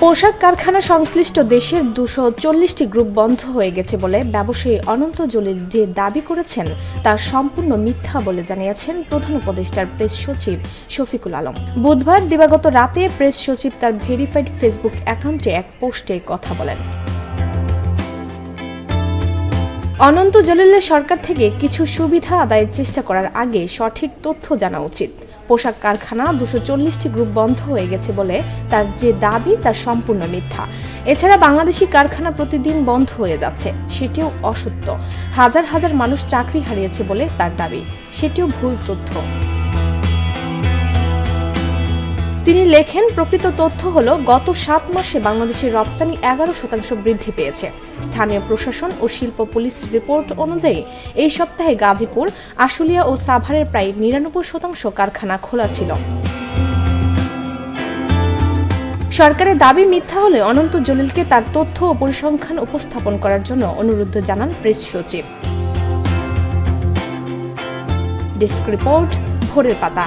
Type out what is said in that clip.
পোশাক কারখানা সংশ্লিষ্ট দেশের 240টি গ্রুপ বন্ধ হয়ে গেছে বলে ব্যবসায়ী অনন্ত জলিল যে দাবি করেছেন তা সম্পূর্ণ মিথ্যা বলে জানিয়েছেন প্রধান উপদেষ্টার প্রেস সচিব শফিকুল আলম। বুধবার দিবাগত রাতে প্রেস সচিব তার ভেরিফাইড ফেসবুক অ্যাকাউন্টে এক পোস্টে কথা বলেন। অনন্ত জলিলের সরকার থেকে কিছু সুবিধা আদায়ের চেষ্টা করার আগে সঠিক তথ্য জানা উচিত। পোশাক কারখানা 240টি গ্রুপ বন্ধ হয়ে গেছে বলে তার যে দাবি তা সম্পূর্ণ মিথ্যা। এছাড়া বাংলাদেশি কারখানা প্রতিদিন বন্ধ হয়ে যাচ্ছে, সেটিও অসত্য। হাজার হাজার মানুষ চাকরি হারিয়েছে বলে তার দাবি, সেটিও ভুল তথ্য। তিনি লেখেন, প্রকৃত তথ্য হলো গত 7 মাসে বাংলাদেশের রপ্তানি 11% বৃদ্ধি পেয়েছে। স্থানীয় প্রশাসন ও শিল্প পুলিশ রিপোর্ট অনুযায়ী এই সপ্তাহে গাজীপুর, আশুলিয়া ও সাভারের প্রায় 99% কারখানা খোলা ছিল। সরকারের দাবি মিথ্যা হলে অনন্ত জলিলকে তার তথ্য ও পরিসংখ্যান উপস্থাপন করার জন্য অনুরোধ জানান প্রেস সচিব। ডেস্ক রিপোর্ট, ভোরের পাতা।